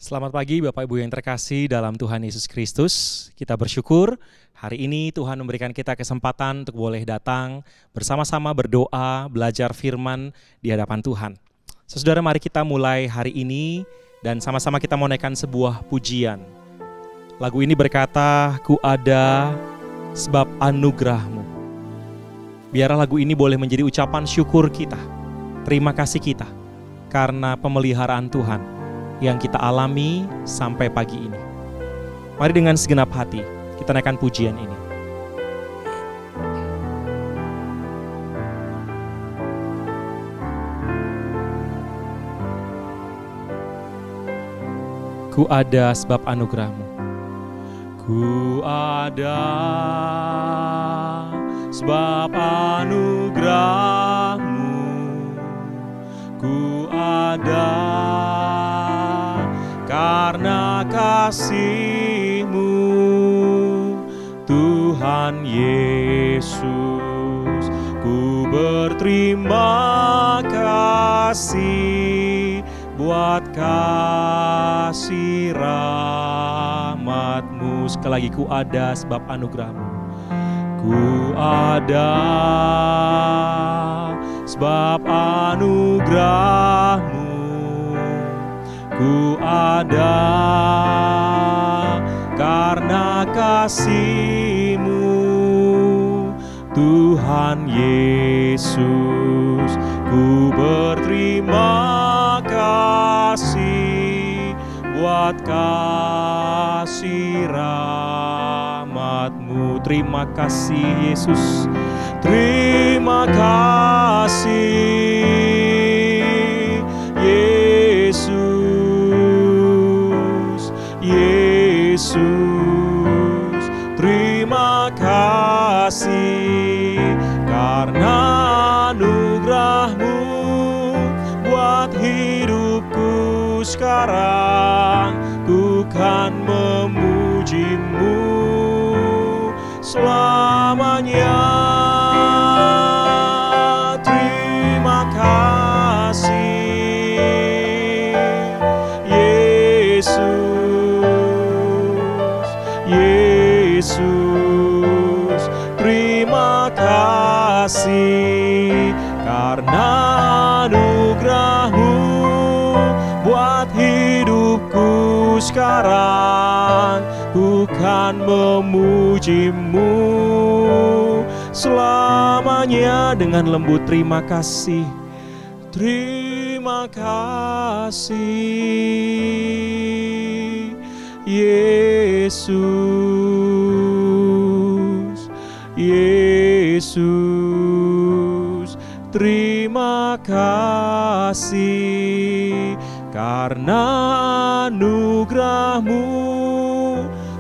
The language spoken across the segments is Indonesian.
Selamat pagi Bapak Ibu yang terkasih dalam Tuhan Yesus Kristus. Kita bersyukur hari ini Tuhan memberikan kita kesempatan untuk boleh datang bersama-sama berdoa, belajar firman di hadapan Tuhan. Saudara, mari kita mulai hari ini dan sama-sama kita mau naikkan sebuah pujian. Lagu ini berkata, "Ku ada sebab anugerah-Mu." Biarlah lagu ini boleh menjadi ucapan syukur kita, terima kasih kita karena pemeliharaan Tuhan yang kita alami sampai pagi ini. Mari dengan segenap hati kita naikkan pujian ini. Ku ada sebab anugerah-Mu. Ku ada sebab anugerah-Mu. Ku ada karena kasih-Mu, Tuhan Yesus. Ku berterima kasih buat kasih rahmat-Mu. Sekali lagi, ku ada sebab anugerah-Mu. Ku ada sebab anugerah-Mu. Ku ada karena kasih-Mu, Tuhan Yesus. Ku berterima kasih buat kasih rahmat-Mu. Terima kasih Yesus. Terima kasih Yesus. Yesus, terima kasih karena anugerah-Mu buat hidupku sekarang. Ku kan memuji-Mu selamanya. Terima kasih Yesus. Yesus, terima kasih karena anugerah-Mu buat hidupku sekarang. Ku kan memuji-Mu selamanya. Dengan lembut terima kasih. Terima kasih Yesus. Yesus, terima kasih karena anugerah-Mu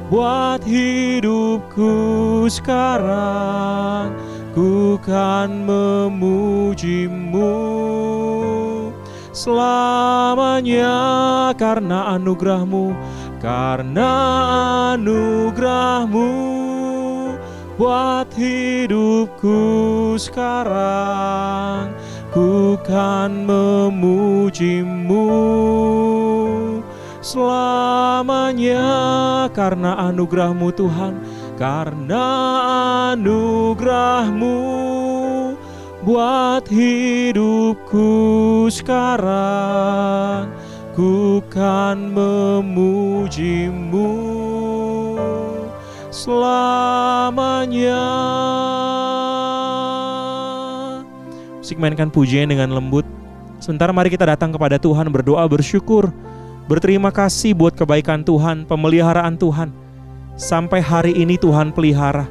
buat hidupku sekarang. Ku kan memuji-Mu selamanya karena anugerah-Mu. Karena anugerah-Mu buat hidupku sekarang. Ku kan memuji-Mu selamanya karena anugerah-Mu Tuhan. Karena anugerah-Mu buat hidupku sekarang. Ku kan memuji-Mu selamanya. Musik mainkan pujian dengan lembut. Sementara mari kita datang kepada Tuhan, berdoa, bersyukur, berterima kasih buat kebaikan Tuhan, pemeliharaan Tuhan. Sampai hari ini Tuhan pelihara.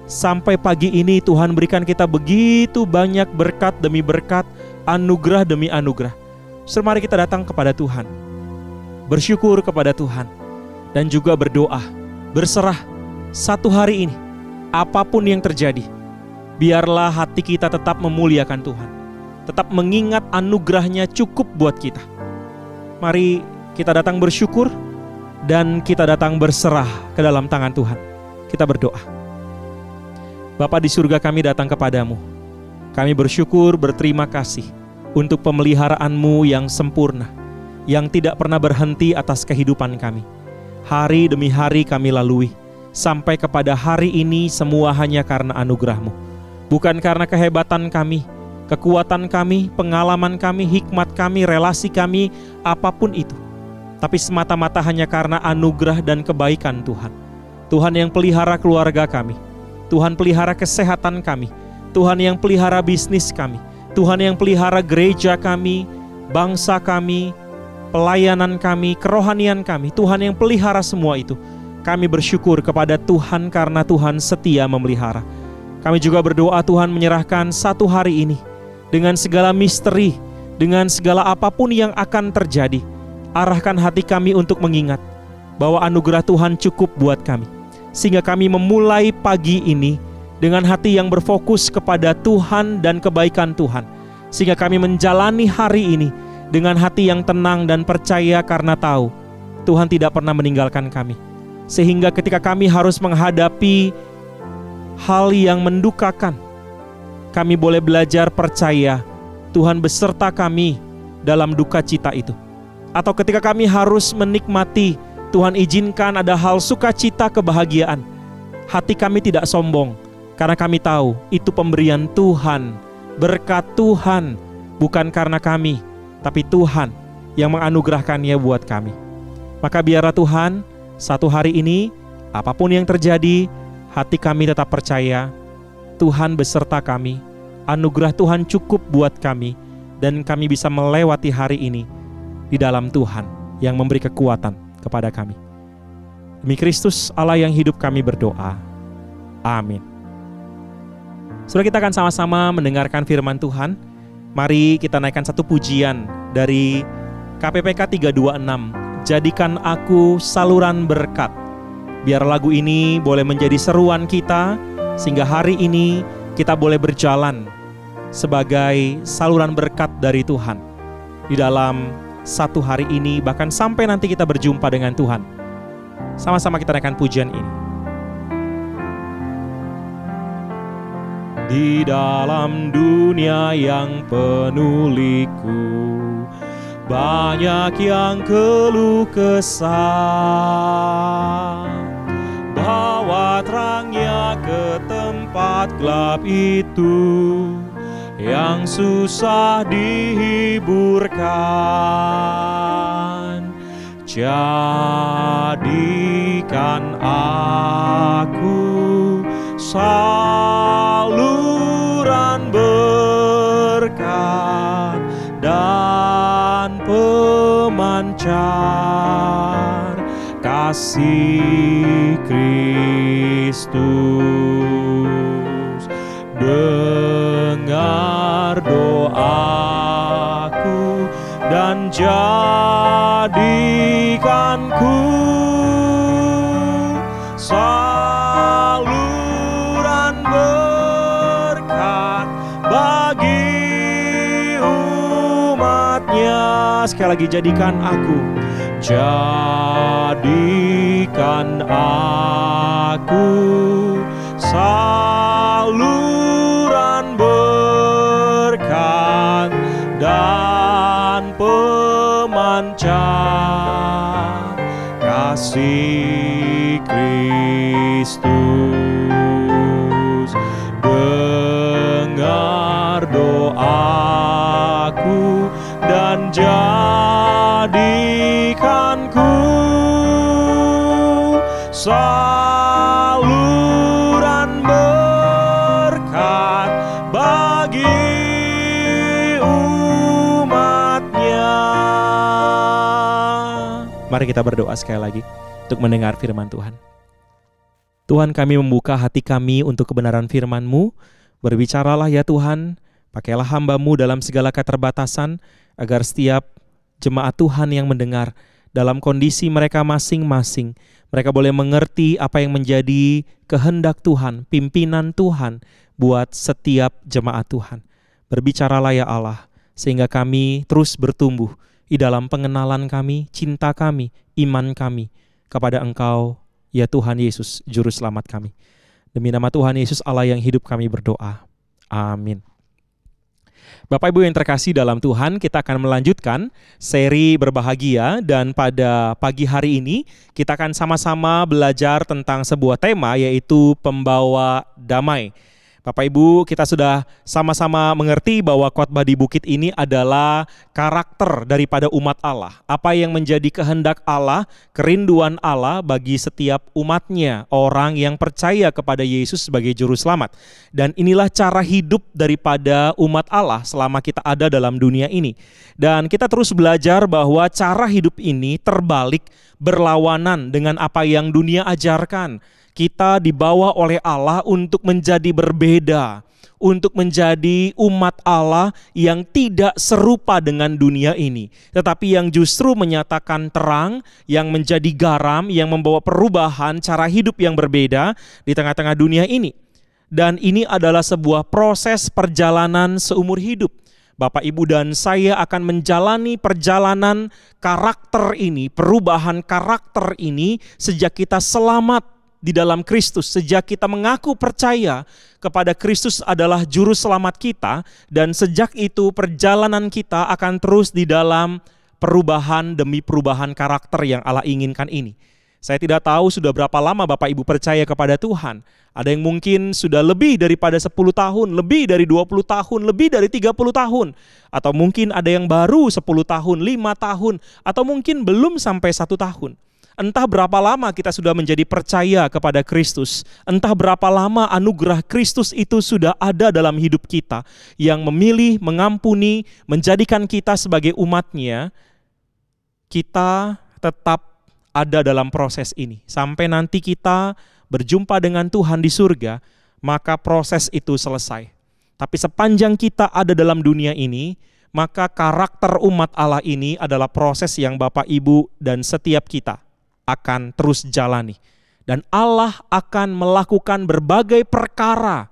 Sampai pagi ini Tuhan berikan kita begitu banyak berkat demi berkat, anugerah demi anugerah. Mari kita datang kepada Tuhan, bersyukur kepada Tuhan, dan juga berdoa, berserah satu hari ini. Apapun yang terjadi, biarlah hati kita tetap memuliakan Tuhan, tetap mengingat anugerah-Nya cukup buat kita. Mari kita datang bersyukur dan kita datang berserah ke dalam tangan Tuhan. Kita berdoa. Bapa di surga, kami datang kepadamu. Kami bersyukur, berterima kasih untuk pemeliharaan-Mu yang sempurna, yang tidak pernah berhenti atas kehidupan kami. Hari demi hari kami lalui, sampai kepada hari ini semua hanya karena anugerah-Mu. Bukan karena kehebatan kami, kekuatan kami, pengalaman kami, hikmat kami, relasi kami, apapun itu. Tapi semata-mata hanya karena anugerah dan kebaikan Tuhan. Tuhan yang pelihara keluarga kami, Tuhan pelihara kesehatan kami, Tuhan yang pelihara bisnis kami, Tuhan yang pelihara gereja kami, bangsa kami, pelayanan kami, kerohanian kami. Tuhan yang pelihara semua itu. Kami bersyukur kepada Tuhan karena Tuhan setia memelihara. Kami juga berdoa Tuhan menyerahkan satu hari ini dengan segala misteri, dengan segala apapun yang akan terjadi. Arahkan hati kami untuk mengingat bahwa anugerah Tuhan cukup buat kami, sehingga kami memulai pagi ini dengan hati yang berfokus kepada Tuhan dan kebaikan Tuhan, sehingga kami menjalani hari ini dengan hati yang tenang dan percaya karena tahu Tuhan tidak pernah meninggalkan kami. Sehingga ketika kami harus menghadapi hal yang mendukakan, kami boleh belajar percaya Tuhan beserta kami dalam duka cita itu. Atau ketika kami harus menikmati, Tuhan izinkan ada hal sukacita, kebahagiaan, hati kami tidak sombong, karena kami tahu itu pemberian Tuhan, berkat Tuhan, bukan karena kami, tapi Tuhan yang menganugerahkannya buat kami. Maka biarlah Tuhan, satu hari ini, apapun yang terjadi, hati kami tetap percaya Tuhan beserta kami, anugerah Tuhan cukup buat kami, dan kami bisa melewati hari ini di dalam Tuhan yang memberi kekuatan kepada kami. Demi Kristus Allah yang hidup kami berdoa. Amin. Saudara, kita akan sama-sama mendengarkan firman Tuhan. Mari kita naikkan satu pujian dari KPPK 326, Jadikan Aku Saluran Berkat. Biar lagu ini boleh menjadi seruan kita, sehingga hari ini kita boleh berjalan sebagai saluran berkat dari Tuhan di dalam satu hari ini, bahkan sampai nanti kita berjumpa dengan Tuhan. Sama-sama kita naikkan pujian ini. Di dalam dunia yang penuh liku, banyak yang keluh kesah. Bawa terangnya ke tempat gelap itu, yang susah dihiburkan. Jadikan aku saluran berkat dan pemancar kasih Kristus. Dengar doaku dan jadikanku saluran berkat bagi umatnya. Sekali lagi, jadikan aku saluran berkat dan pemancar kasih Kristus. Dengar doaku dan jadikanku saluran berkat bagi umatnya. Mari kita berdoa sekali lagi untuk mendengar firman Tuhan. Tuhan, kami membuka hati kami untuk kebenaran firman-Mu. Berbicaralah ya Tuhan, pakailah hamba-Mu dalam segala keterbatasan, agar setiap jemaat Tuhan yang mendengar dalam kondisi mereka masing-masing, mereka boleh mengerti apa yang menjadi kehendak Tuhan, pimpinan Tuhan buat setiap jemaat Tuhan. Berbicaralah ya Allah, sehingga kami terus bertumbuh di dalam pengenalan kami, cinta kami, iman kami kepada Engkau, ya Tuhan Yesus, Juru Selamat kami. Demi nama Tuhan Yesus Allah yang hidup kami berdoa. Amin. Bapak Ibu yang terkasih dalam Tuhan, kita akan melanjutkan seri berbahagia, dan pada pagi hari ini kita akan sama-sama belajar tentang sebuah tema, yaitu pembawa damai. Bapak Ibu, kita sudah sama-sama mengerti bahwa khotbah di bukit ini adalah karakter daripada umat Allah. Apa yang menjadi kehendak Allah, kerinduan Allah bagi setiap umatnya, orang yang percaya kepada Yesus sebagai juru selamat. Dan inilah cara hidup daripada umat Allah selama kita ada dalam dunia ini. Dan kita terus belajar bahwa cara hidup ini terbalik, berlawanan dengan apa yang dunia ajarkan. Kita dibawa oleh Allah untuk menjadi berbeda, untuk menjadi umat Allah yang tidak serupa dengan dunia ini, tetapi yang justru menyatakan terang, yang menjadi garam, yang membawa perubahan cara hidup yang berbeda di tengah-tengah dunia ini. Dan ini adalah sebuah proses perjalanan seumur hidup. Bapak, Ibu, dan saya akan menjalani perjalanan karakter ini, perubahan karakter ini sejak kita selamat di dalam Kristus, sejak kita mengaku percaya kepada Kristus adalah juru selamat kita, dan sejak itu perjalanan kita akan terus di dalam perubahan demi perubahan karakter yang Allah inginkan ini. Saya tidak tahu sudah berapa lama Bapak Ibu percaya kepada Tuhan. Ada yang mungkin sudah lebih daripada 10 tahun, lebih dari 20 tahun, lebih dari 30 tahun. Atau mungkin ada yang baru 10 tahun, 5 tahun, atau mungkin belum sampai 1 tahun. Entah berapa lama kita sudah menjadi percaya kepada Kristus, entah berapa lama anugerah Kristus itu sudah ada dalam hidup kita, yang memilih, mengampuni, menjadikan kita sebagai umatnya. Kita tetap ada dalam proses ini. Sampai nanti kita berjumpa dengan Tuhan di surga, maka proses itu selesai. Tapi sepanjang kita ada dalam dunia ini, maka karakter umat Allah ini adalah proses yang Bapak, Ibu, dan setiap kita akan terus jalani. Dan Allah akan melakukan berbagai perkara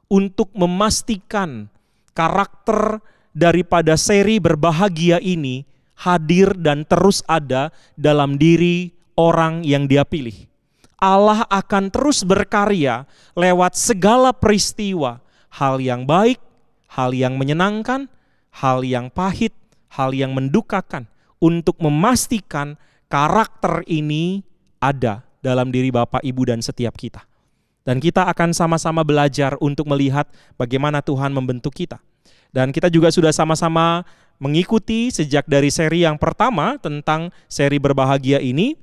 untuk memastikan karakter daripada seri berbahagia ini hadir dan terus ada dalam diri orang yang Dia pilih. Allah akan terus berkarya lewat segala peristiwa, hal yang baik, hal yang menyenangkan, hal yang pahit, hal yang mendukakan, untuk memastikan karakter ini ada dalam diri Bapak, Ibu, dan setiap kita. Dan kita akan sama-sama belajar untuk melihat bagaimana Tuhan membentuk kita. Dan kita juga sudah sama-sama mengikuti sejak dari seri yang pertama tentang seri berbahagia ini,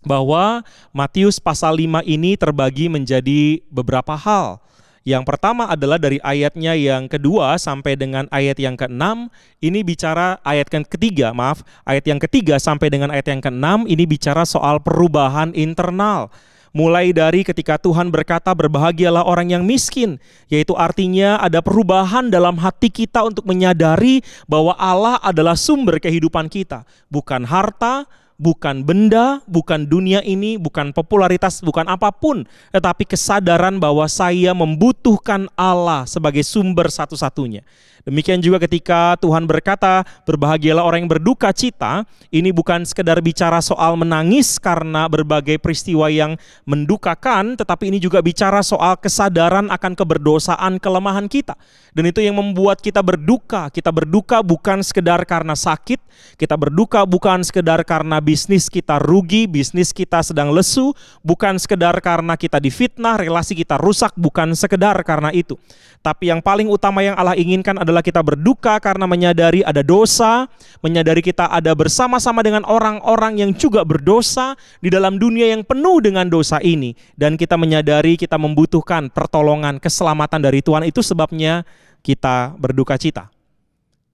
bahwa Matius pasal 5 ini terbagi menjadi beberapa hal. Yang pertama adalah dari ayatnya yang kedua sampai dengan ayat yang ke-6, ini bicara ayat yang ketiga sampai dengan ayat yang ke-6, ini bicara soal perubahan internal. Mulai dari ketika Tuhan berkata berbahagialah orang yang miskin, yaitu artinya ada perubahan dalam hati kita untuk menyadari bahwa Allah adalah sumber kehidupan kita, bukan harta, bukan benda, bukan dunia ini, bukan popularitas, bukan apapun, tetapi kesadaran bahwa saya membutuhkan Allah sebagai sumber satu-satunya. Demikian juga ketika Tuhan berkata berbahagialah orang yang berduka cita, ini bukan sekedar bicara soal menangis karena berbagai peristiwa yang mendukakan, tetapi ini juga bicara soal kesadaran akan keberdosaan kelemahan kita. Dan itu yang membuat kita berduka. Kita berduka bukan sekedar karena sakit, kita berduka bukan sekedar karena bisnis kita rugi, bisnis kita sedang lesu, bukan sekedar karena kita difitnah, relasi kita rusak, bukan sekedar karena itu. Tapi yang paling utama yang Allah inginkan adalah kita berduka karena menyadari ada dosa, menyadari kita ada bersama-sama dengan orang-orang yang juga berdosa di dalam dunia yang penuh dengan dosa ini. Dan kita menyadari kita membutuhkan pertolongan, keselamatan dari Tuhan. Itu sebabnya kita berduka cita.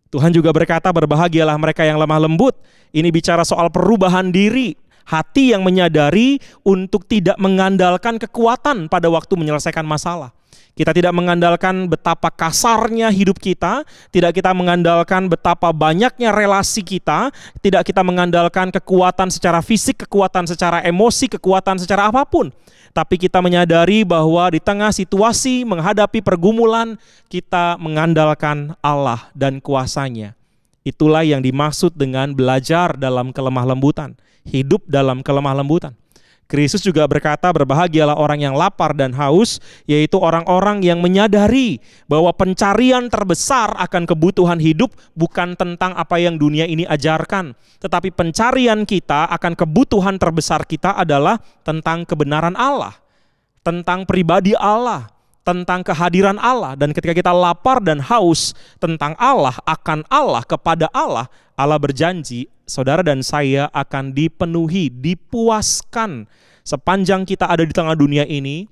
Tuhan juga berkata berbahagialah mereka yang lemah lembut. Ini bicara soal perubahan diri, hati yang menyadari untuk tidak mengandalkan kekuatan pada waktu menyelesaikan masalah. Kita tidak mengandalkan betapa kasarnya hidup kita, tidak kita mengandalkan betapa banyaknya relasi kita, tidak kita mengandalkan kekuatan secara fisik, kekuatan secara emosi, kekuatan secara apapun. Tapi kita menyadari bahwa di tengah situasi menghadapi pergumulan, kita mengandalkan Allah dan kuasa-Nya. Itulah yang dimaksud dengan belajar dalam kelemah lembutan, hidup dalam kelemah lembutan. Kristus juga berkata, berbahagialah orang yang lapar dan haus, yaitu orang-orang yang menyadari bahwa pencarian terbesar akan kebutuhan hidup bukan tentang apa yang dunia ini ajarkan, tetapi pencarian kita akan kebutuhan terbesar kita adalah tentang kebenaran Allah, tentang pribadi Allah, tentang kehadiran Allah. Dan ketika kita lapar dan haus tentang Allah, akan Allah, kepada Allah, Allah berjanji saudara dan saya akan dipenuhi, dipuaskan. Sepanjang kita ada di tengah dunia ini,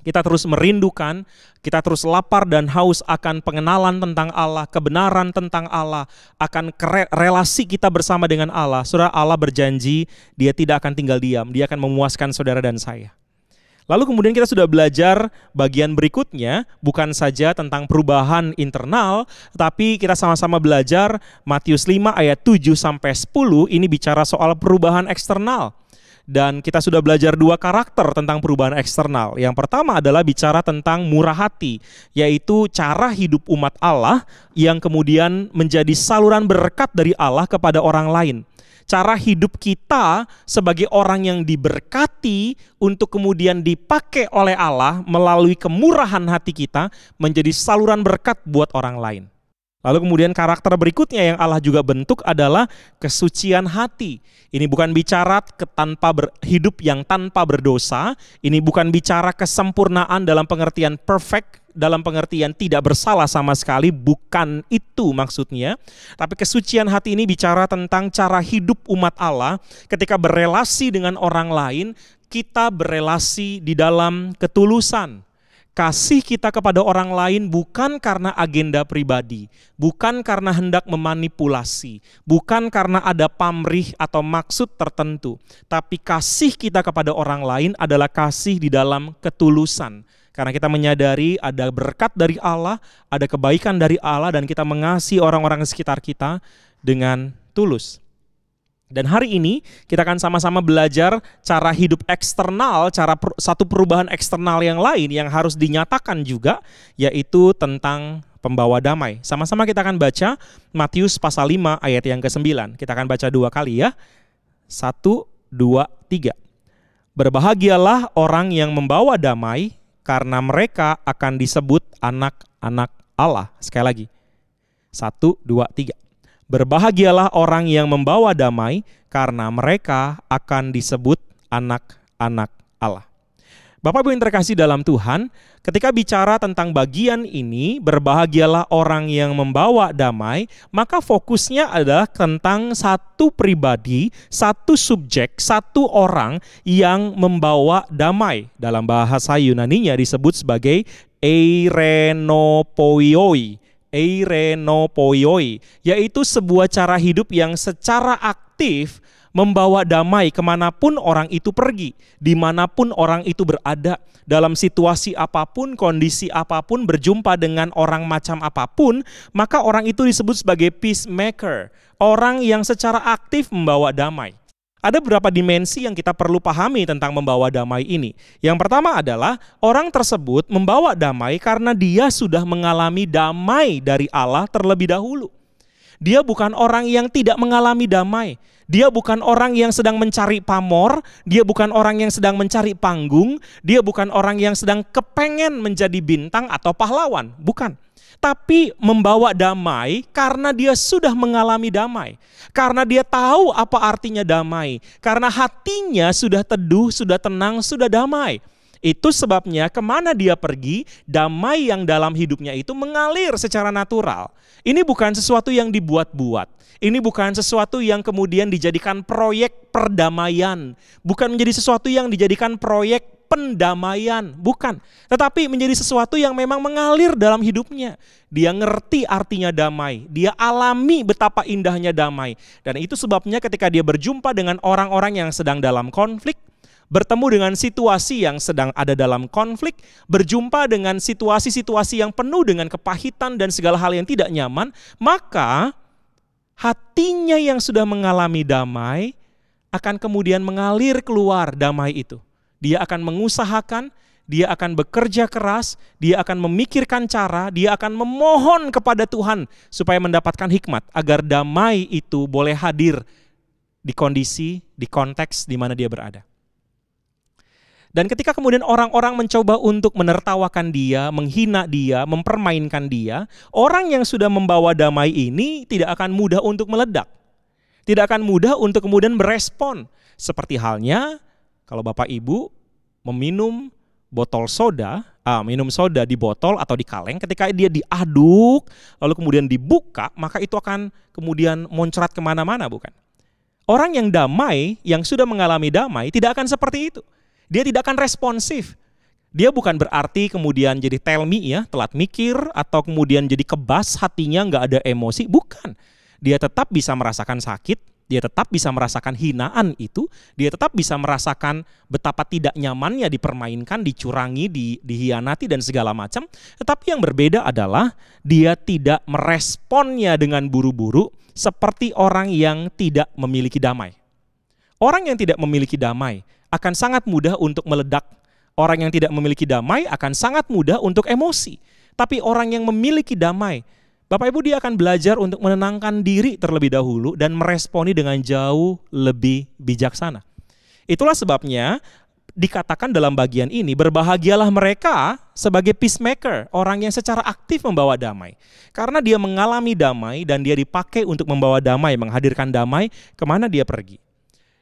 kita terus merindukan, kita terus lapar dan haus akan pengenalan tentang Allah, kebenaran tentang Allah, akan relasi kita bersama dengan Allah. Saudara, Allah berjanji Dia tidak akan tinggal diam, Dia akan memuaskan saudara dan saya. Lalu kemudian kita sudah belajar bagian berikutnya, bukan saja tentang perubahan internal, tapi kita sama-sama belajar Matius 5 ayat 7-10, ini bicara soal perubahan eksternal. Dan kita sudah belajar dua karakter tentang perubahan eksternal. Yang pertama adalah bicara tentang murah hati, yaitu cara hidup umat Allah yang kemudian menjadi saluran berkat dari Allah kepada orang lain. Cara hidup kita sebagai orang yang diberkati untuk kemudian dipakai oleh Allah melalui kemurahan hati kita menjadi saluran berkat buat orang lain. Lalu kemudian karakter berikutnya yang Allah juga bentuk adalah kesucian hati. Ini bukan bicara hidup yang tanpa berdosa, ini bukan bicara kesempurnaan dalam pengertian perfect, dalam pengertian tidak bersalah sama sekali, bukan itu maksudnya. Tapi kesucian hati ini bicara tentang cara hidup umat Allah ketika berelasi dengan orang lain, kita berelasi di dalam ketulusan. Kasih kita kepada orang lain bukan karena agenda pribadi, bukan karena hendak memanipulasi, bukan karena ada pamrih atau maksud tertentu, tapi kasih kita kepada orang lain adalah kasih di dalam ketulusan. Karena kita menyadari ada berkat dari Allah, ada kebaikan dari Allah, dan kita mengasihi orang-orang di sekitar kita dengan tulus. Dan hari ini kita akan sama-sama belajar cara hidup eksternal, satu perubahan eksternal yang lain yang harus dinyatakan juga, yaitu tentang pembawa damai. Sama-sama kita akan baca Matius pasal 5 ayat yang ke-9. Kita akan baca dua kali ya. 1, 2, 3. Berbahagialah orang yang membawa damai, karena mereka akan disebut anak-anak Allah. Sekali lagi. 1, 2, 3. Berbahagialah orang yang membawa damai, karena mereka akan disebut anak-anak Allah. Bapak Ibu yang terkasih dalam Tuhan, ketika bicara tentang bagian ini, berbahagialah orang yang membawa damai, maka fokusnya adalah tentang satu pribadi, satu subjek, satu orang yang membawa damai. Dalam bahasa Yunaninya disebut sebagai eirenopoioi. Eirenopoioi, yaitu sebuah cara hidup yang secara aktif membawa damai kemanapun orang itu pergi, dimanapun orang itu berada, dalam situasi apapun, kondisi apapun, berjumpa dengan orang macam apapun, maka orang itu disebut sebagai peacemaker, orang yang secara aktif membawa damai. Ada beberapa dimensi yang kita perlu pahami tentang membawa damai ini. Yang pertama adalah orang tersebut membawa damai karena dia sudah mengalami damai dari Allah terlebih dahulu. Dia bukan orang yang tidak mengalami damai. Dia bukan orang yang sedang mencari pamor. Dia bukan orang yang sedang mencari panggung. Dia bukan orang yang sedang kepengen menjadi bintang atau pahlawan. Bukan. Tapi membawa damai karena dia sudah mengalami damai. Karena dia tahu apa artinya damai. Karena hatinya sudah teduh, sudah tenang, sudah damai. Itu sebabnya kemana dia pergi, damai yang dalam hidupnya itu mengalir secara natural. Ini bukan sesuatu yang dibuat-buat. Ini bukan sesuatu yang kemudian dijadikan proyek perdamaian. Bukan menjadi sesuatu yang dijadikan proyek pendamaian, bukan. Tetapi menjadi sesuatu yang memang mengalir dalam hidupnya. Dia ngerti artinya damai. Dia alami betapa indahnya damai. Dan itu sebabnya ketika dia berjumpa dengan orang-orang yang sedang dalam konflik, bertemu dengan situasi yang sedang ada dalam konflik, berjumpa dengan situasi-situasi yang penuh dengan kepahitan dan segala hal yang tidak nyaman, maka hatinya yang sudah mengalami damai akan kemudian mengalir keluar damai itu. Dia akan mengusahakan, dia akan bekerja keras, dia akan memikirkan cara, dia akan memohon kepada Tuhan supaya mendapatkan hikmat agar damai itu boleh hadir di kondisi, di konteks di mana dia berada. Dan ketika kemudian orang-orang mencoba untuk menertawakan dia, menghina dia, mempermainkan dia, orang yang sudah membawa damai ini tidak akan mudah untuk meledak. Tidak akan mudah untuk kemudian berespon. Seperti halnya kalau Bapak Ibu meminum botol soda, minum soda di botol atau di kaleng, ketika dia diaduk, lalu kemudian dibuka, maka itu akan kemudian moncrat kemana-mana, bukan? Orang yang damai, yang sudah mengalami damai, tidak akan seperti itu. Dia tidak akan responsif. Dia bukan berarti kemudian jadi tell me ya, telat mikir, atau kemudian jadi kebas, hatinya nggak ada emosi, bukan. Dia tetap bisa merasakan sakit, dia tetap bisa merasakan hinaan itu, dia tetap bisa merasakan betapa tidak nyamannya dipermainkan, dicurangi, dihianati dan segala macam. Tetapi yang berbeda adalah dia tidak meresponnya dengan buru-buru seperti orang yang tidak memiliki damai. Orang yang tidak memiliki damai akan sangat mudah untuk meledak. Orang yang tidak memiliki damai akan sangat mudah untuk emosi. Tapi orang yang memiliki damai, Bapak Ibu, dia akan belajar untuk menenangkan diri terlebih dahulu dan meresponi dengan jauh lebih bijaksana. Itulah sebabnya dikatakan dalam bagian ini, berbahagialah mereka sebagai peacemaker, orang yang secara aktif membawa damai. Karena dia mengalami damai dan dia dipakai untuk membawa damai, menghadirkan damai kemana dia pergi.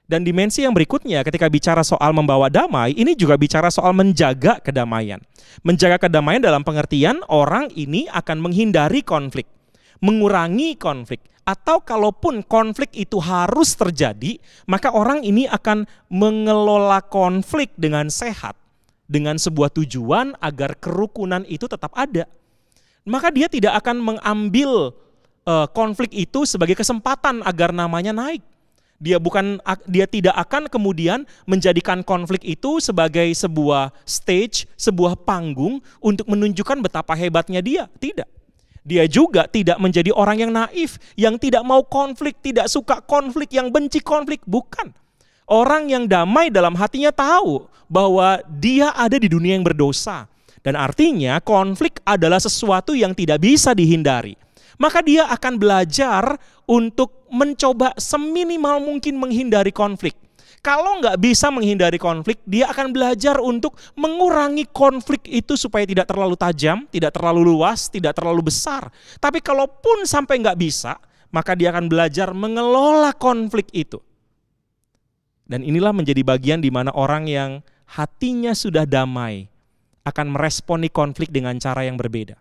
Dan dimensi yang berikutnya ketika bicara soal membawa damai, ini juga bicara soal menjaga kedamaian. Menjaga kedamaian dalam pengertian orang ini akan menghindari konflik, mengurangi konflik. Atau kalaupun konflik itu harus terjadi, maka orang ini akan mengelola konflik dengan sehat, dengan sebuah tujuan agar kerukunan itu tetap ada. Maka dia tidak akan mengambil konflik itu sebagai kesempatan agar namanya naik. Dia tidak akan kemudian menjadikan konflik itu sebagai sebuah stage, sebuah panggung untuk menunjukkan betapa hebatnya dia. Tidak. Dia juga tidak menjadi orang yang naif, yang tidak mau konflik, tidak suka konflik, yang benci konflik. Bukan. Orang yang damai dalam hatinya tahu bahwa dia ada di dunia yang berdosa. Dan artinya konflik adalah sesuatu yang tidak bisa dihindari. Maka dia akan belajar untuk mencoba seminimal mungkin menghindari konflik. Kalau nggak bisa menghindari konflik, dia akan belajar untuk mengurangi konflik itu supaya tidak terlalu tajam, tidak terlalu luas, tidak terlalu besar. Tapi kalaupun sampai nggak bisa, maka dia akan belajar mengelola konflik itu. Dan inilah menjadi bagian di mana orang yang hatinya sudah damai akan meresponi konflik dengan cara yang berbeda.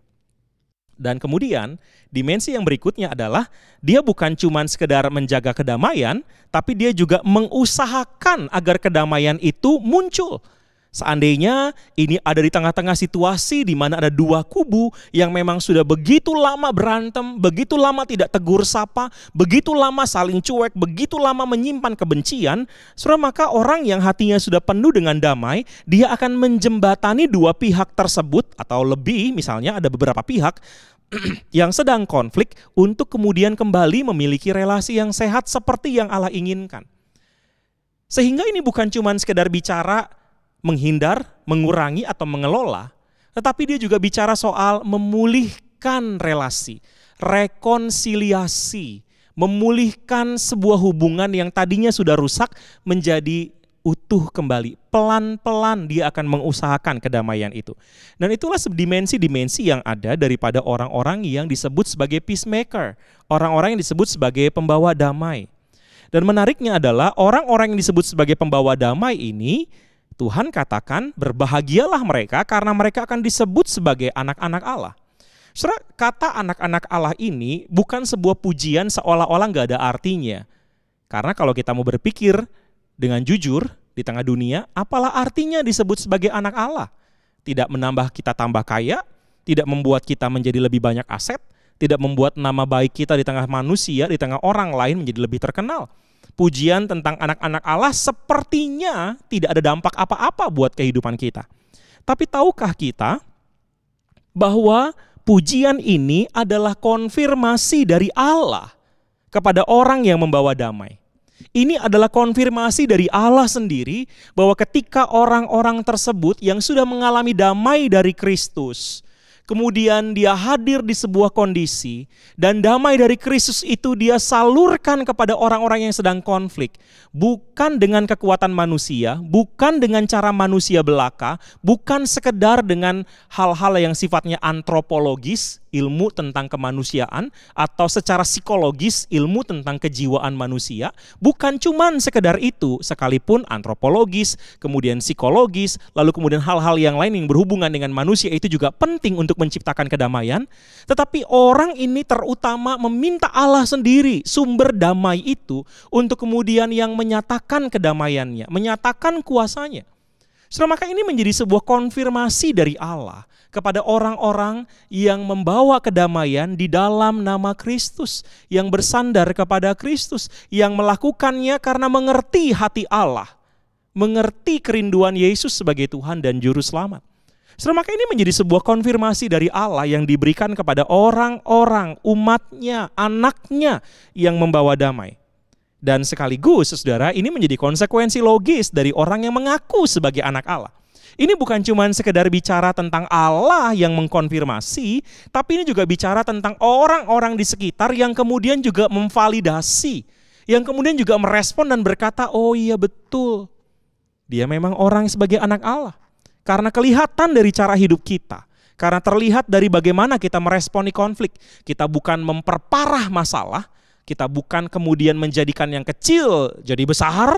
Dan kemudian dimensi yang berikutnya adalah dia bukan cuma sekedar menjaga kedamaian, tapi dia juga mengusahakan agar kedamaian itu muncul. Seandainya ini ada di tengah-tengah situasi di mana ada dua kubu yang memang sudah begitu lama berantem, begitu lama tidak tegur sapa, begitu lama saling cuek, begitu lama menyimpan kebencian, maka orang yang hatinya sudah penuh dengan damai, dia akan menjembatani dua pihak tersebut atau lebih, misalnya ada beberapa pihak yang sedang konflik untuk kemudian kembali memiliki relasi yang sehat seperti yang Allah inginkan. Sehingga ini bukan cuma sekedar bicara menghindar, mengurangi atau mengelola, tetapi dia juga bicara soal memulihkan relasi, rekonsiliasi, memulihkan sebuah hubungan yang tadinya sudah rusak menjadi utuh kembali. Pelan-pelan dia akan mengusahakan kedamaian itu. Dan itulah dimensi-dimensi yang ada daripada orang-orang yang disebut sebagai peacemaker, orang-orang yang disebut sebagai pembawa damai. Dan menariknya adalah orang-orang yang disebut sebagai pembawa damai ini, Tuhan katakan berbahagialah mereka karena mereka akan disebut sebagai anak-anak Allah. Saudara, kata anak-anak Allah ini bukan sebuah pujian seolah-olah gak ada artinya. Karena kalau kita mau berpikir dengan jujur di tengah dunia, apalah artinya disebut sebagai anak Allah? Tidak menambah kita tambah kaya, tidak membuat kita menjadi lebih banyak aset, tidak membuat nama baik kita di tengah manusia, di tengah orang lain menjadi lebih terkenal. Pujian tentang anak-anak Allah sepertinya tidak ada dampak apa-apa buat kehidupan kita. Tapi tahukah kita bahwa pujian ini adalah konfirmasi dari Allah kepada orang yang membawa damai. Ini adalah konfirmasi dari Allah sendiri bahwa ketika orang-orang tersebut yang sudah mengalami damai dari Kristus, kemudian dia hadir di sebuah kondisi, dan damai dari Kristus itu dia salurkan kepada orang-orang yang sedang konflik. Bukan dengan kekuatan manusia, bukan dengan cara manusia belaka, bukan sekedar dengan hal-hal yang sifatnya antropologis, ilmu tentang kemanusiaan, atau secara psikologis, ilmu tentang kejiwaan manusia. Bukan cuman sekedar itu, sekalipun antropologis, kemudian psikologis, lalu kemudian hal-hal yang lain yang berhubungan dengan manusia itu juga penting untuk menciptakan kedamaian. Tetapi orang ini terutama meminta Allah sendiri, sumber damai itu, untuk kemudian yang menyatakan kedamaiannya, menyatakan kuasanya. Saudara, maka ini menjadi sebuah konfirmasi dari Allah kepada orang-orang yang membawa kedamaian di dalam nama Kristus, yang bersandar kepada Kristus, yang melakukannya karena mengerti hati Allah, mengerti kerinduan Yesus sebagai Tuhan dan Juru Selamat. Saudara, maka ini menjadi sebuah konfirmasi dari Allah yang diberikan kepada orang-orang, umatnya, anaknya yang membawa damai. Dan sekaligus, saudara, ini menjadi konsekuensi logis dari orang yang mengaku sebagai anak Allah. Ini bukan cuma sekedar bicara tentang Allah yang mengkonfirmasi, tapi ini juga bicara tentang orang-orang di sekitar yang kemudian juga memvalidasi, yang kemudian juga merespon dan berkata, oh iya betul, dia memang orang sebagai anak Allah. Karena kelihatan dari cara hidup kita, karena terlihat dari bagaimana kita meresponi konflik, kita bukan memperparah masalah, kita bukan kemudian menjadikan yang kecil jadi besar,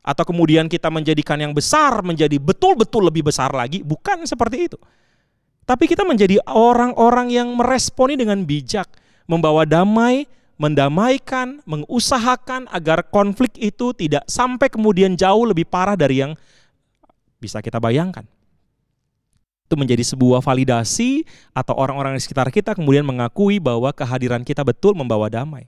atau kemudian kita menjadikan yang besar menjadi betul-betul lebih besar lagi. Bukan seperti itu. Tapi kita menjadi orang-orang yang meresponi dengan bijak, membawa damai, mendamaikan, mengusahakan agar konflik itu tidak sampai kemudian jauh lebih parah dari yang bisa kita bayangkan. Itu menjadi sebuah validasi, atau orang-orang di sekitar kita kemudian mengakui bahwa kehadiran kita betul membawa damai.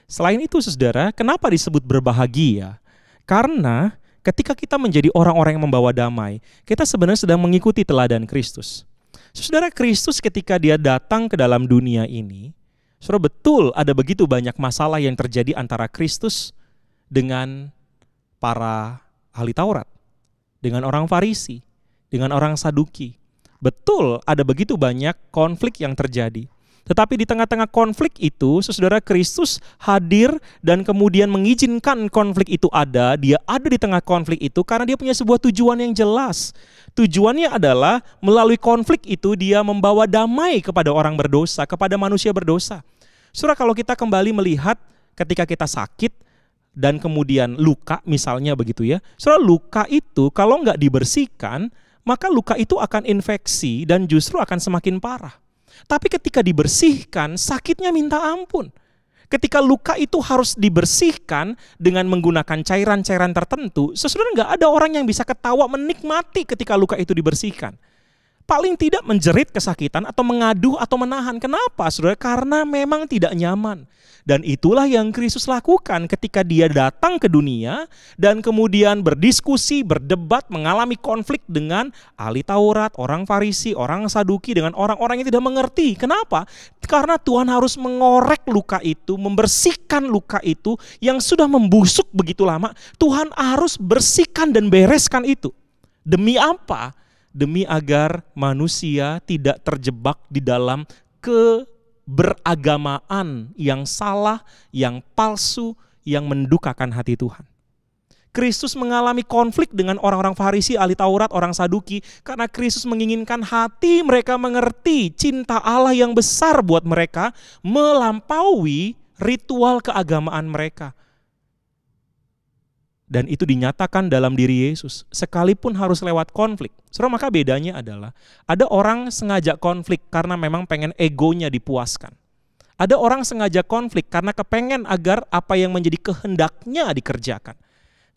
Selain itu, saudara, kenapa disebut berbahagia? Karena ketika kita menjadi orang-orang yang membawa damai, kita sebenarnya sedang mengikuti teladan Kristus. Saudara, Kristus ketika dia datang ke dalam dunia ini, saudara, betul ada begitu banyak masalah yang terjadi antara Kristus dengan para ahli Taurat, dengan orang Farisi, dengan orang Saduki. Betul ada begitu banyak konflik yang terjadi. Tetapi di tengah-tengah konflik itu, saudara, Kristus hadir dan kemudian mengizinkan konflik itu ada. Dia ada di tengah konflik itu karena dia punya sebuah tujuan yang jelas. Tujuannya adalah melalui konflik itu dia membawa damai kepada orang berdosa, kepada manusia berdosa. Saudara, kalau kita kembali melihat ketika kita sakit dan kemudian luka misalnya begitu ya. Saudara, luka itu kalau nggak dibersihkan, maka luka itu akan infeksi dan justru akan semakin parah. Tapi ketika dibersihkan, sakitnya minta ampun. Ketika luka itu harus dibersihkan dengan menggunakan cairan-cairan tertentu, sebenarnya nggak ada orang yang bisa ketawa menikmati ketika luka itu dibersihkan. Paling tidak menjerit kesakitan atau mengadu atau menahan. Kenapa, saudara? Karena memang tidak nyaman. Dan itulah yang Kristus lakukan ketika dia datang ke dunia dan kemudian berdiskusi, berdebat, mengalami konflik dengan ahli Taurat, orang Farisi, orang Saduki, dengan orang-orang yang tidak mengerti. Kenapa? Karena Tuhan harus mengorek luka itu, membersihkan luka itu yang sudah membusuk begitu lama. Tuhan harus bersihkan dan bereskan itu. Demi apa? Demi agar manusia tidak terjebak di dalam keberagamaan yang salah, yang palsu, yang mendukakan hati Tuhan. Kristus mengalami konflik dengan orang-orang Farisi, ahli Taurat, orang Saduki, karena Kristus menginginkan hati mereka mengerti cinta Allah yang besar buat mereka melampaui ritual keagamaan mereka. Dan itu dinyatakan dalam diri Yesus, sekalipun harus lewat konflik. Saudara, maka bedanya adalah, ada orang sengaja konflik karena memang pengen egonya dipuaskan. Ada orang sengaja konflik karena kepengen agar apa yang menjadi kehendaknya dikerjakan.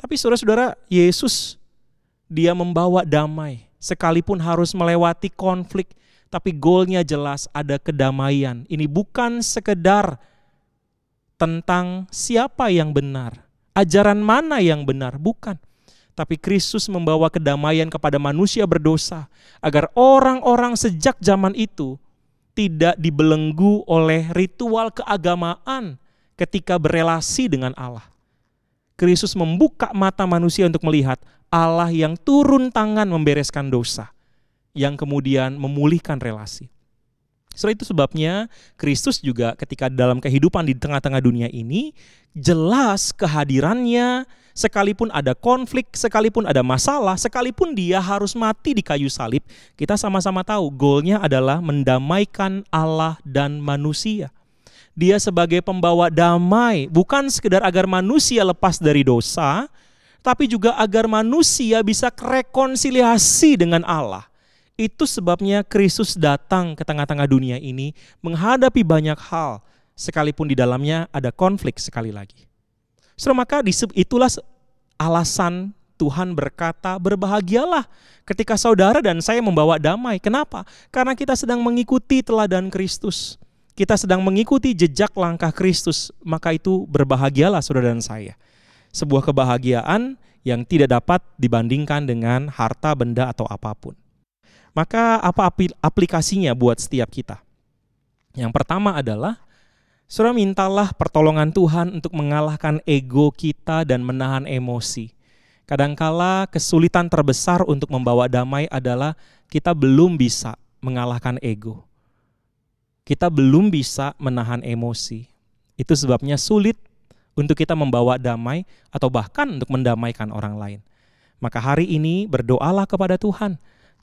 Tapi saudara-saudara, Yesus, dia membawa damai, sekalipun harus melewati konflik, tapi goalnya jelas, ada kedamaian. Ini bukan sekedar tentang siapa yang benar, ajaran mana yang benar, bukan. Tapi Kristus membawa kedamaian kepada manusia berdosa, agar orang-orang sejak zaman itu tidak dibelenggu oleh ritual keagamaan ketika berelasi dengan Allah. Kristus membuka mata manusia untuk melihat Allah yang turun tangan membereskan dosa, yang kemudian memulihkan relasi. Saudara, itu sebabnya Kristus juga ketika dalam kehidupan di tengah-tengah dunia ini, jelas kehadirannya, sekalipun ada konflik, sekalipun ada masalah, sekalipun dia harus mati di kayu salib, kita sama-sama tahu goalnya adalah mendamaikan Allah dan manusia. Dia sebagai pembawa damai, bukan sekedar agar manusia lepas dari dosa, tapi juga agar manusia bisa rekonsiliasi dengan Allah. Itu sebabnya Kristus datang ke tengah-tengah dunia ini menghadapi banyak hal, sekalipun di dalamnya ada konflik sekali lagi. Saudara, maka itulah alasan Tuhan berkata, berbahagialah ketika saudara dan saya membawa damai. Kenapa? Karena kita sedang mengikuti teladan Kristus. Kita sedang mengikuti jejak langkah Kristus, maka itu berbahagialah saudara dan saya. Sebuah kebahagiaan yang tidak dapat dibandingkan dengan harta, benda, atau apapun. Maka apa aplikasinya buat setiap kita? Yang pertama adalah, saudara, mintalah pertolongan Tuhan untuk mengalahkan ego kita dan menahan emosi. Kadangkala kesulitan terbesar untuk membawa damai adalah kita belum bisa mengalahkan ego. Kita belum bisa menahan emosi. Itu sebabnya sulit untuk kita membawa damai atau bahkan untuk mendamaikan orang lain. Maka hari ini berdoalah kepada Tuhan.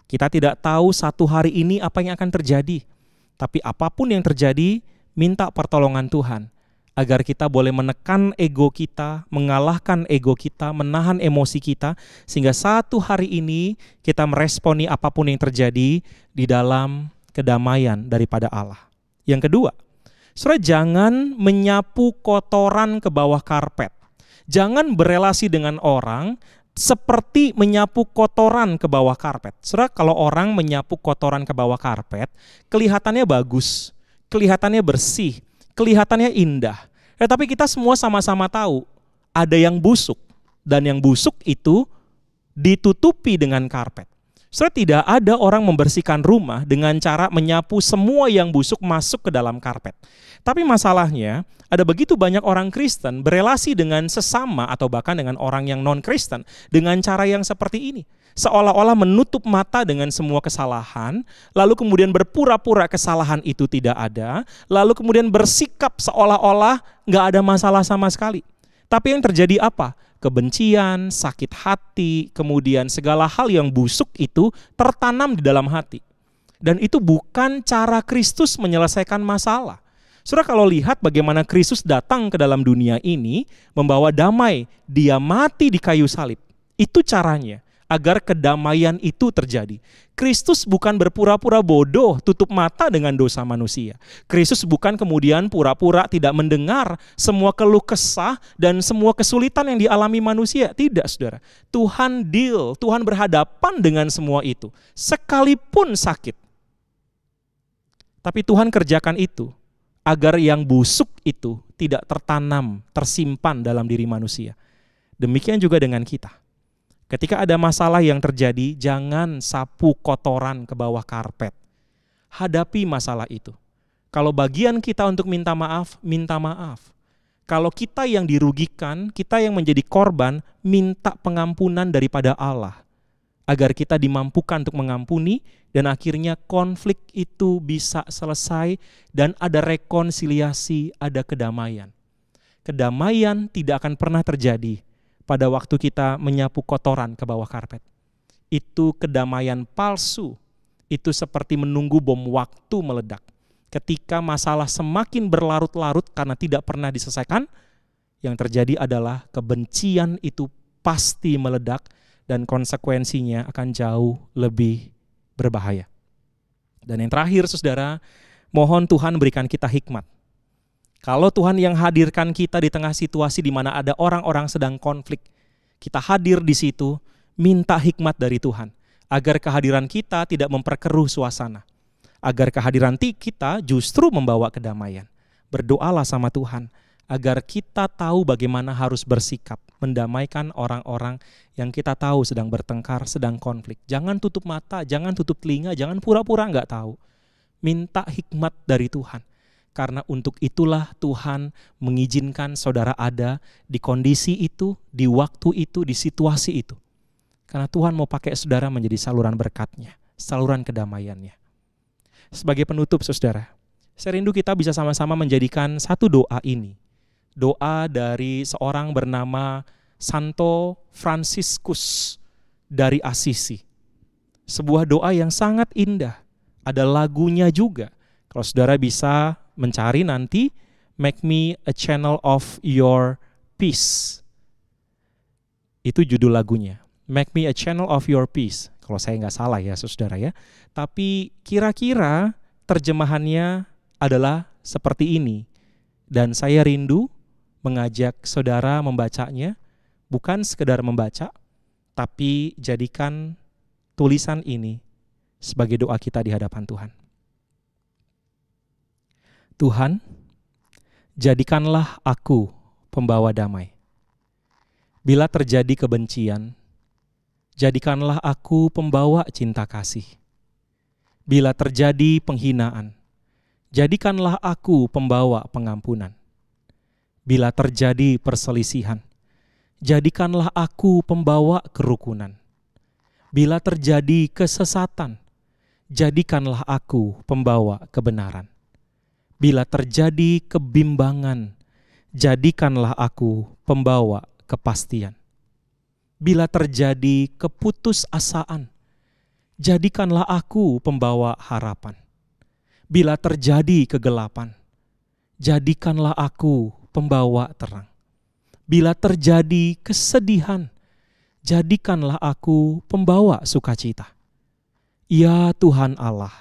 Kita tidak tahu satu hari ini apa yang akan terjadi. Tapi apapun yang terjadi, minta pertolongan Tuhan. Agar kita boleh menekan ego kita, mengalahkan ego kita, menahan emosi kita. Sehingga satu hari ini kita meresponi apapun yang terjadi di dalam kedamaian daripada Allah. Yang kedua, saudara, jangan menyapu kotoran ke bawah karpet. Jangan berelasi dengan orang seperti menyapu kotoran ke bawah karpet. Saudara, kalau orang menyapu kotoran ke bawah karpet, kelihatannya bagus, kelihatannya bersih, kelihatannya indah. Tetapi kita semua sama-sama tahu, ada yang busuk, dan yang busuk itu ditutupi dengan karpet. Saudara, tidak ada orang membersihkan rumah dengan cara menyapu semua yang busuk masuk ke dalam karpet. Tapi masalahnya, ada begitu banyak orang Kristen berelasi dengan sesama atau bahkan dengan orang yang non-Kristen dengan cara yang seperti ini. Seolah-olah menutup mata dengan semua kesalahan, lalu kemudian berpura-pura kesalahan itu tidak ada, lalu kemudian bersikap seolah-olah nggak ada masalah sama sekali. Tapi yang terjadi apa? Kebencian, sakit hati, kemudian segala hal yang busuk itu tertanam di dalam hati. Dan itu bukan cara Kristus menyelesaikan masalah. Saudara, kalau lihat bagaimana Kristus datang ke dalam dunia ini, membawa damai, dia mati di kayu salib. Itu caranya, agar kedamaian itu terjadi. Kristus bukan berpura-pura bodoh, tutup mata dengan dosa manusia. Kristus bukan kemudian pura-pura tidak mendengar semua keluh kesah dan semua kesulitan yang dialami manusia. Tidak, saudara. Tuhan deal, Tuhan berhadapan dengan semua itu, sekalipun sakit. Tapi Tuhan kerjakan itu agar yang busuk itu tidak tertanam, tersimpan dalam diri manusia. Demikian juga dengan kita. Ketika ada masalah yang terjadi, jangan sapu kotoran ke bawah karpet. Hadapi masalah itu. Kalau bagian kita untuk minta maaf, minta maaf. Kalau kita yang dirugikan, kita yang menjadi korban, minta pengampunan daripada Allah. Agar kita dimampukan untuk mengampuni, dan akhirnya konflik itu bisa selesai, dan ada rekonsiliasi, ada kedamaian. Kedamaian tidak akan pernah terjadi pada waktu kita menyapu kotoran ke bawah karpet. Itu kedamaian palsu. Itu seperti menunggu bom waktu meledak. Ketika masalah semakin berlarut-larut karena tidak pernah diselesaikan, yang terjadi adalah kebencian itu pasti meledak dan konsekuensinya akan jauh lebih berbahaya. Dan yang terakhir, saudara, mohon Tuhan berikan kita hikmat. Kalau Tuhan yang hadirkan kita di tengah situasi di mana ada orang-orang sedang konflik, kita hadir di situ, minta hikmat dari Tuhan, agar kehadiran kita tidak memperkeruh suasana, agar kehadiran kita justru membawa kedamaian. Berdoalah sama Tuhan, agar kita tahu bagaimana harus bersikap, mendamaikan orang-orang yang kita tahu sedang bertengkar, sedang konflik. Jangan tutup mata, jangan tutup telinga, jangan pura-pura nggak tahu. Minta hikmat dari Tuhan. Karena untuk itulah Tuhan mengizinkan saudara ada di kondisi itu, di waktu itu, di situasi itu. Karena Tuhan mau pakai saudara menjadi saluran berkat-Nya, saluran kedamaian-Nya. Sebagai penutup saudara, saya rindu kita bisa sama-sama menjadikan satu doa ini. Doa dari seorang bernama Santo Fransiskus dari Assisi. Sebuah doa yang sangat indah. Ada lagunya juga. Kalau saudara bisa mencari nanti, Make Me a Channel of Your Peace. Itu judul lagunya. Make Me a Channel of Your Peace. Kalau saya nggak salah ya saudara ya. Tapi kira-kira terjemahannya adalah seperti ini. Dan saya rindu mengajak saudara membacanya. Bukan sekedar membaca, tapi jadikan tulisan ini sebagai doa kita di hadapan Tuhan. Tuhan, jadikanlah aku pembawa damai. Bila terjadi kebencian, jadikanlah aku pembawa cinta kasih. Bila terjadi penghinaan, jadikanlah aku pembawa pengampunan. Bila terjadi perselisihan, jadikanlah aku pembawa kerukunan. Bila terjadi kesesatan, jadikanlah aku pembawa kebenaran. Bila terjadi kebimbangan, jadikanlah aku pembawa kepastian. Bila terjadi keputusasaan, jadikanlah aku pembawa harapan. Bila terjadi kegelapan, jadikanlah aku pembawa terang. Bila terjadi kesedihan, jadikanlah aku pembawa sukacita. Ya Tuhan Allah,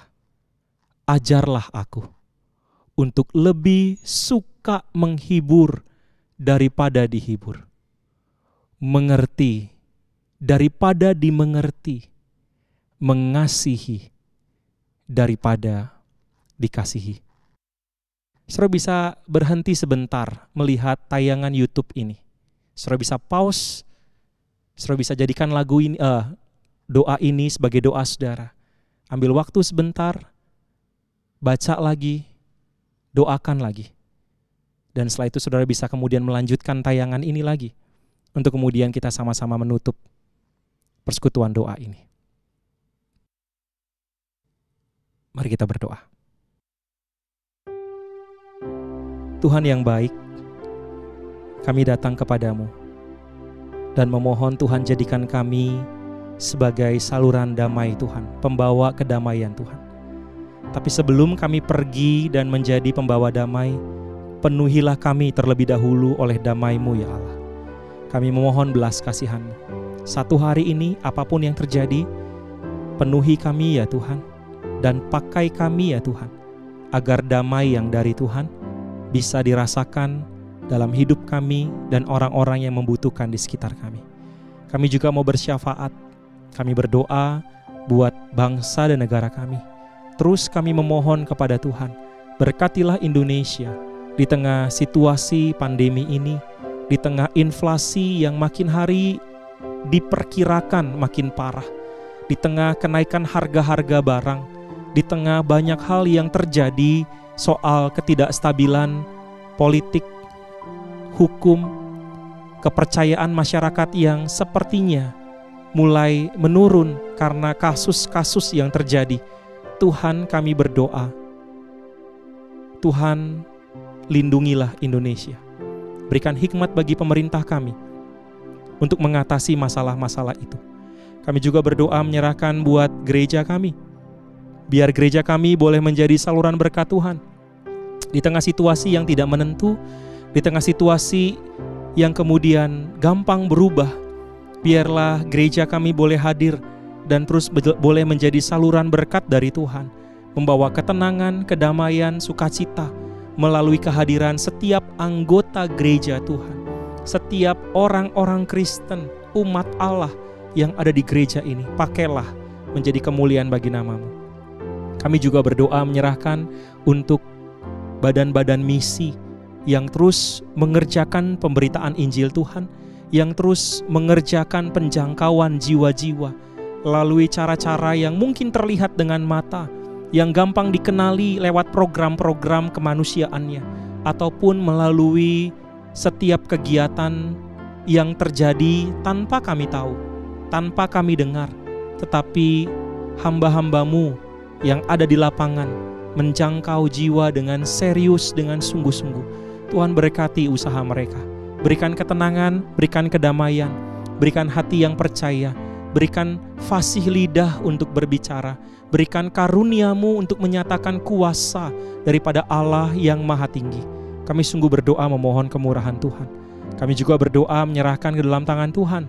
ajarlah aku untuk lebih suka menghibur daripada dihibur, mengerti daripada dimengerti, mengasihi daripada dikasihi. Saudara bisa berhenti sebentar melihat tayangan YouTube ini. Saudara bisa pause, saudara bisa jadikan lagu ini, doa ini sebagai doa saudara. Ambil waktu sebentar, baca lagi, doakan lagi. Dan setelah itu saudara bisa kemudian melanjutkan tayangan ini lagi, untuk kemudian kita sama-sama menutup persekutuan doa ini. Mari kita berdoa. Tuhan yang baik, kami datang kepadamu dan memohon Tuhan jadikan kami sebagai saluran damai Tuhan, pembawa kedamaian Tuhan. Tapi sebelum kami pergi dan menjadi pembawa damai, penuhilah kami terlebih dahulu oleh damai-Mu ya Allah. Kami memohon belas kasihan-Mu. Satu hari ini apapun yang terjadi, penuhi kami ya Tuhan, dan pakai kami ya Tuhan, agar damai yang dari Tuhan bisa dirasakan dalam hidup kami dan orang-orang yang membutuhkan di sekitar kami. Kami juga mau bersyafaat, kami berdoa buat bangsa dan negara kami. Terus kami memohon kepada Tuhan, berkatilah Indonesia di tengah situasi pandemi ini, di tengah inflasi yang makin hari diperkirakan makin parah, di tengah kenaikan harga-harga barang, di tengah banyak hal yang terjadi soal ketidakstabilan politik, hukum, kepercayaan masyarakat yang sepertinya mulai menurun karena kasus-kasus yang terjadi. Tuhan, kami berdoa, Tuhan, lindungilah Indonesia. Berikan hikmat bagi pemerintah kami untuk mengatasi masalah-masalah itu. Kami juga berdoa menyerahkan buat gereja kami. Biar gereja kami boleh menjadi saluran berkat Tuhan. Di tengah situasi yang tidak menentu, di tengah situasi yang kemudian gampang berubah, biarlah gereja kami boleh hadir dan terus boleh menjadi saluran berkat dari Tuhan, membawa ketenangan, kedamaian, sukacita melalui kehadiran setiap anggota gereja Tuhan, setiap orang-orang Kristen, umat Allah yang ada di gereja ini. Pakailah menjadi kemuliaan bagi nama-Mu. Kami juga berdoa menyerahkan untuk badan-badan misi yang terus mengerjakan pemberitaan Injil Tuhan, yang terus mengerjakan penjangkauan jiwa-jiwa melalui cara-cara yang mungkin terlihat dengan mata, yang gampang dikenali lewat program-program kemanusiaannya, ataupun melalui setiap kegiatan yang terjadi tanpa kami tahu, tanpa kami dengar, tetapi hamba-hamba-Mu yang ada di lapangan menjangkau jiwa dengan serius, dengan sungguh-sungguh. Tuhan berkati usaha mereka. Berikan ketenangan, berikan kedamaian, berikan hati yang percaya, berikan fasih lidah untuk berbicara, berikan karunia-Mu untuk menyatakan kuasa daripada Allah yang Maha Tinggi. Kami sungguh berdoa memohon kemurahan Tuhan. Kami juga berdoa menyerahkan ke dalam tangan Tuhan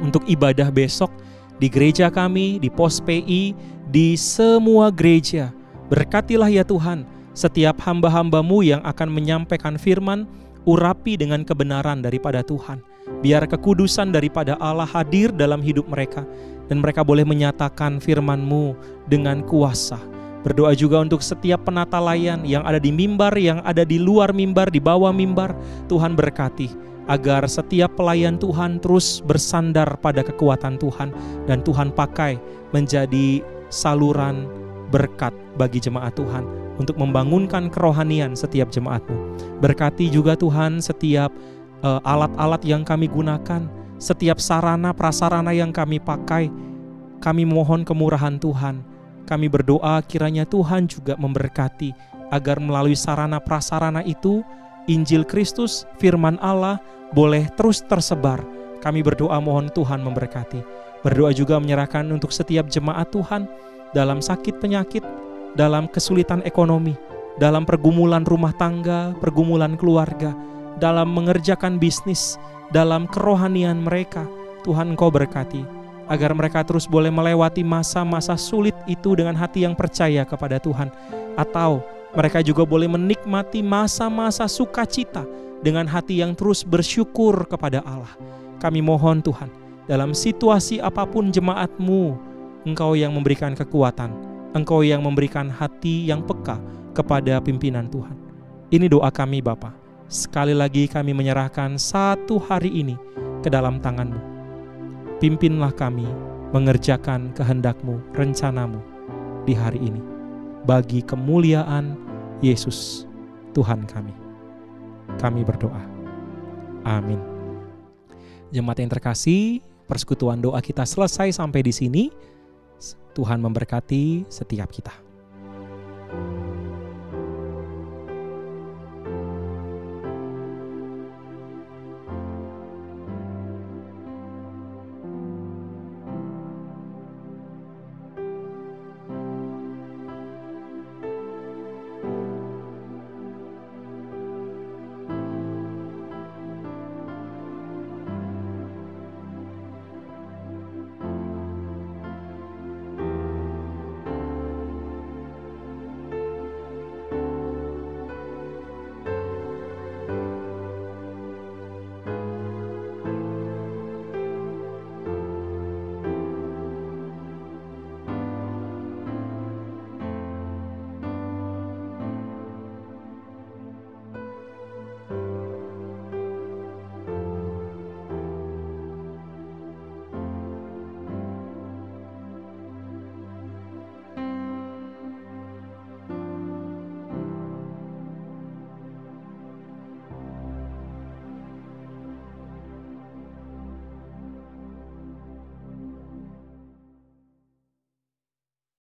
untuk ibadah besok di gereja kami, di Pos PI, di semua gereja. Berkatilah ya Tuhan setiap hamba-hamba-Mu yang akan menyampaikan firman, urapi dengan kebenaran daripada Tuhan. Biar kekudusan daripada Allah hadir dalam hidup mereka, dan mereka boleh menyatakan firman-Mu dengan kuasa. Berdoa juga untuk setiap penata layan yang ada di mimbar, yang ada di luar mimbar, di bawah mimbar. Tuhan berkati agar setiap pelayan Tuhan terus bersandar pada kekuatan Tuhan, dan Tuhan pakai menjadi saluran berkat bagi jemaat Tuhan untuk membangunkan kerohanian setiap jemaat-Mu. Berkati juga Tuhan setiap alat-alat yang kami gunakan, setiap sarana prasarana yang kami pakai. Kami mohon kemurahan Tuhan. Kami berdoa kiranya Tuhan juga memberkati agar melalui sarana prasarana itu Injil Kristus, firman Allah boleh terus tersebar. Kami berdoa mohon Tuhan memberkati. Berdoa juga menyerahkan untuk setiap jemaat Tuhan dalam sakit penyakit, dalam kesulitan ekonomi, dalam pergumulan rumah tangga, pergumulan keluarga, dalam mengerjakan bisnis, dalam kerohanian mereka. Tuhan Engkau berkati agar mereka terus boleh melewati masa-masa sulit itu dengan hati yang percaya kepada Tuhan, atau mereka juga boleh menikmati masa-masa sukacita dengan hati yang terus bersyukur kepada Allah. Kami mohon Tuhan, dalam situasi apapun jemaat-Mu, Engkau yang memberikan kekuatan, Engkau yang memberikan hati yang peka kepada pimpinan Tuhan. Ini doa kami Bapa. Sekali lagi kami menyerahkan satu hari ini ke dalam tangan-Mu. Pimpinlah kami mengerjakan kehendak-Mu, rencana-Mu di hari ini, bagi kemuliaan Yesus Tuhan kami. Kami berdoa. Amin. Jemaat yang terkasih, persekutuan doa kita selesai sampai di sini. Tuhan memberkati setiap kita.